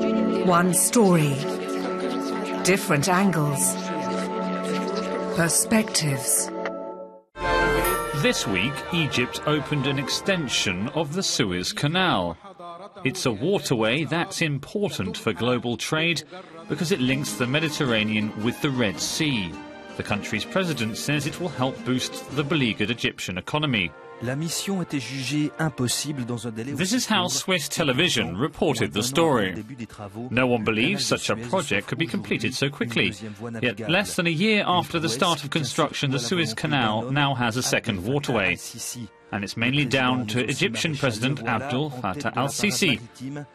One story, different angles, perspectives. This week, Egypt opened an extension of the Suez Canal. It's a waterway that's important for global trade because it links the Mediterranean with the Red Sea. The country's president says it will help boost the beleaguered Egyptian economy. This is how Swiss television reported the story. No one believes such a project could be completed so quickly. Yet less than a year after the start of construction, the Suez Canal now has a second waterway. And it's mainly down to Egyptian President Abdel Fattah al-Sisi.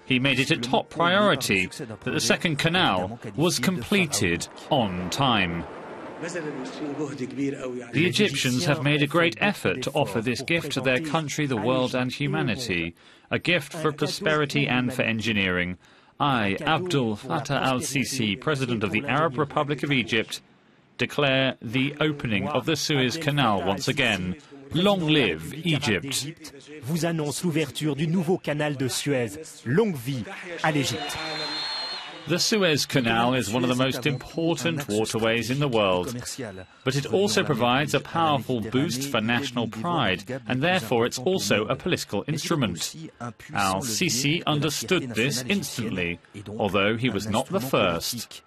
He made it a top priority that the second canal was completed on time. The Egyptians have made a great effort to offer this gift to their country, the world and humanity, a gift for prosperity and for engineering. I, Abdel Fattah al-Sisi, President of the Arab Republic of Egypt, declare the opening of the Suez Canal once again. Long live Egypt. Vous annonce l'ouverture du nouveau canal de Suez. Longue vie à l'Égypte. The Suez Canal is one of the most important waterways in the world, but it also provides a powerful boost for national pride, and therefore it's also a political instrument. Al-Sisi understood this instantly, although he was not the first.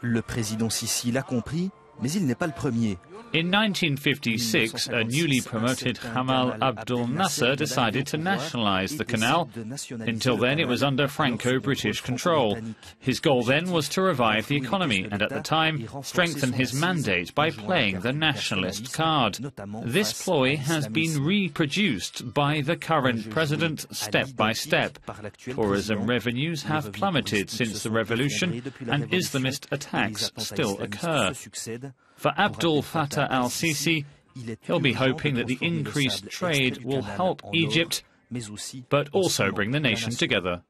Le président Sisi l'a compris, mais il n'est pas le premier. In 1956, a newly promoted Gamal Abdel Nasser decided to nationalize the canal. Until then, it was under Franco-British control. His goal then was to revive the economy and, at the time, strengthen his mandate by playing the nationalist card. This ploy has been reproduced by the current president step by step. Tourism revenues have plummeted since the revolution, and Islamist attacks still occur. For Abdel Fattah al-Sisi, he'll be hoping that the increased trade will help Egypt, but also bring the nation together.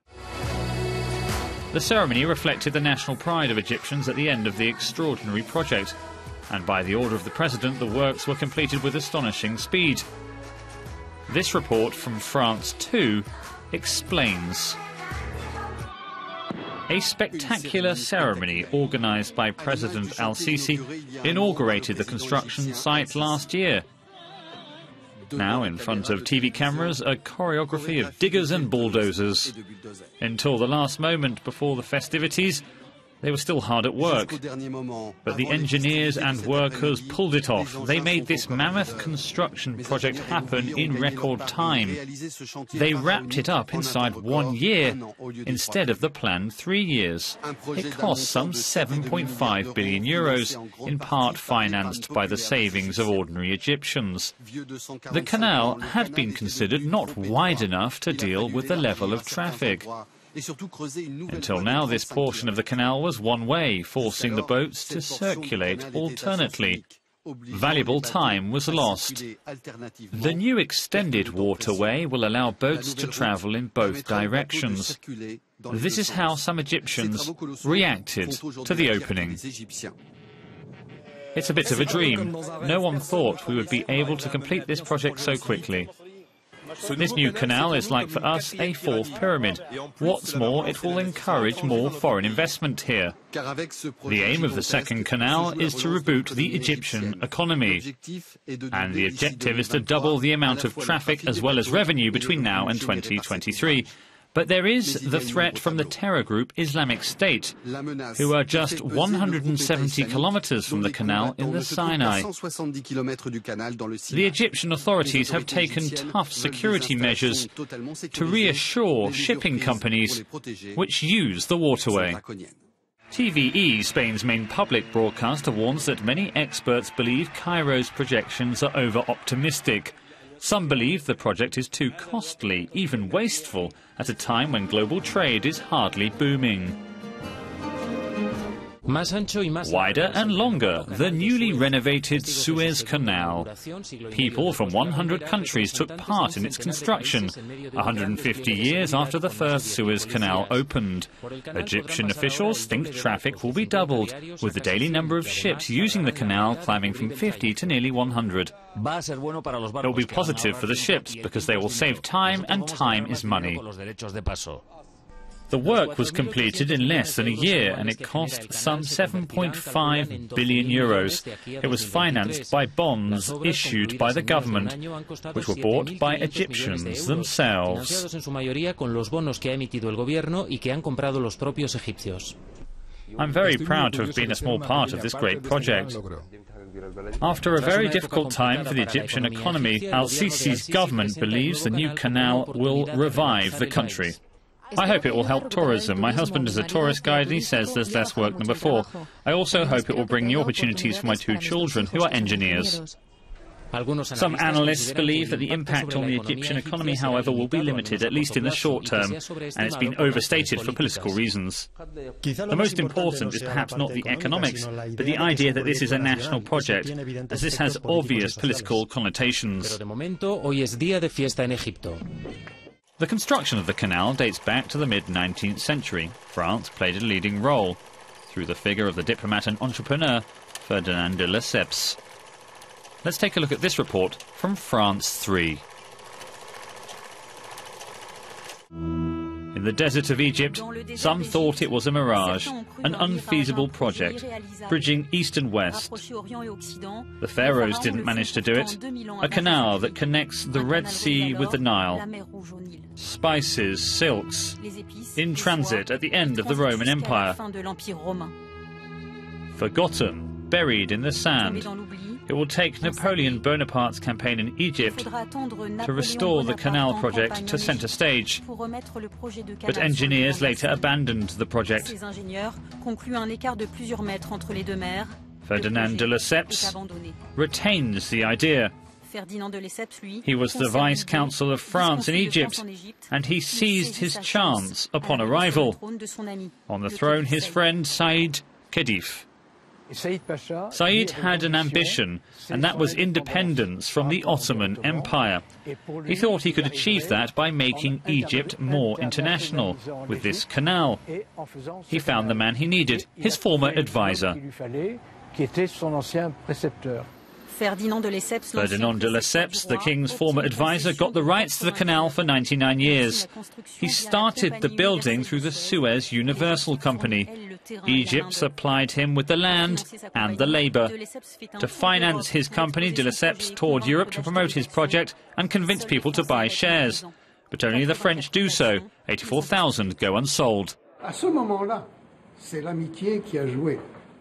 The ceremony reflected the national pride of Egyptians at the end of the extraordinary project, and by the order of the president, the works were completed with astonishing speed. This report from France 2 explains. A spectacular ceremony organised by President al-Sisi inaugurated the construction site last year. Now, in front of TV cameras, a choreography of diggers and bulldozers. Until the last moment before the festivities, they were still hard at work. But the engineers and workers pulled it off. They made this mammoth construction project happen in record time. They wrapped it up inside 1 year, instead of the planned 3 years. It cost some 7.5 billion euros, in part financed by the savings of ordinary Egyptians. The canal had been considered not wide enough to deal with the level of traffic. Until now, this portion of the canal was one way, forcing the boats to circulate alternately. Valuable time was lost. The new extended waterway will allow boats to travel in both directions. This is how some Egyptians reacted to the opening. It's a bit of a dream. No one thought we would be able to complete this project so quickly. This new canal is like for us a fourth pyramid. What's more, it will encourage more foreign investment here. The aim of the second canal is to reboot the Egyptian economy. And the objective is to double the amount of traffic as well as revenue between now and 2023. But there is the threat from the terror group Islamic State, who are just 170 kilometers from the canal in the Sinai. The Egyptian authorities have taken tough security measures to reassure shipping companies which use the waterway. TVE, Spain's main public broadcaster, warns that many experts believe Cairo's projections are over-optimistic. Some believe the project is too costly, even wasteful, at a time when global trade is hardly booming. Wider and longer, the newly renovated Suez Canal. People from 100 countries took part in its construction, 150 years after the first Suez Canal opened. Egyptian officials think traffic will be doubled, with the daily number of ships using the canal climbing from 50 to nearly 100. It will be positive for the ships because they will save time, and time is money. The work was completed in less than a year and it cost some 7.5 billion euros. It was financed by bonds issued by the government, which were bought by Egyptians themselves. I'm very proud to have been a small part of this great project. After a very difficult time for the Egyptian economy, Al-Sisi's government believes the new canal will revive the country. I hope it will help tourism. My husband is a tourist guide and he says there's less work than before. I also hope it will bring new opportunities for my two children, who are engineers. Some analysts believe that the impact on the Egyptian economy, however, will be limited, at least in the short term, and it's been overstated for political reasons. The most important is perhaps not the economics, but the idea that this is a national project, as this has obvious political connotations. The construction of the canal dates back to the mid-19th century. France played a leading role, through the figure of the diplomat and entrepreneur Ferdinand de Lesseps. Let's take a look at this report from France 3. In the desert of Egypt, some thought it was a mirage, an unfeasible project, bridging east and west. The pharaohs didn't manage to do it. A canal that connects the Red Sea with the Nile. Spices, silks, in transit at the end of the Roman Empire. Forgotten, buried in the sand. It will take Napoleon Bonaparte's campaign in Egypt to restore the canal project to centre stage. But engineers later abandoned the project. Ferdinand de Lesseps retains the idea. He was the Vice Consul of France in Egypt, and he seized his chance upon arrival. On the throne, his friend Saïd Khedif. Said had an ambition, and that was independence from the Ottoman Empire. He thought he could achieve that by making Egypt more international with this canal. He found the man he needed, his former advisor. Ferdinand de Lesseps, the king's former advisor, got the rights to the canal for 99 years. He started the building through the Suez Universal Company. Egypt supplied him with the land and the labour. To finance his company, de Lesseps toured Europe to promote his project and convince people to buy shares. But only the French do so. 84,000 go unsold.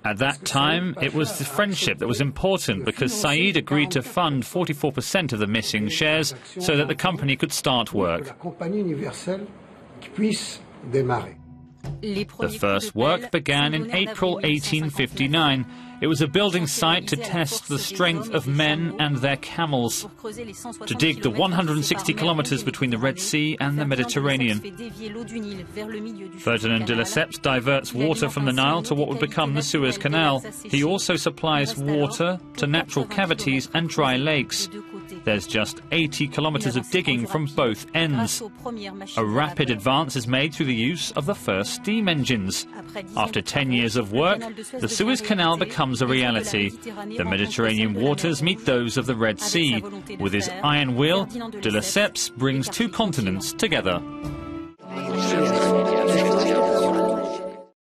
At that time, it was the friendship that was important, because Saïd agreed to fund 44% of the missing shares so that the company could start work. The first work began in April 1859. It was a building site to test the strength of men and their camels, to dig the 160 kilometers between the Red Sea and the Mediterranean. Ferdinand de Lesseps diverts water from the Nile to what would become the Suez Canal. He also supplies water to natural cavities and dry lakes. There's just 80 kilometers of digging from both ends. A rapid advance is made through the use of the first steam engines. After 10 years of work, the Suez Canal becomes a reality. The Mediterranean waters meet those of the Red Sea. With his iron will, de Lesseps brings two continents together.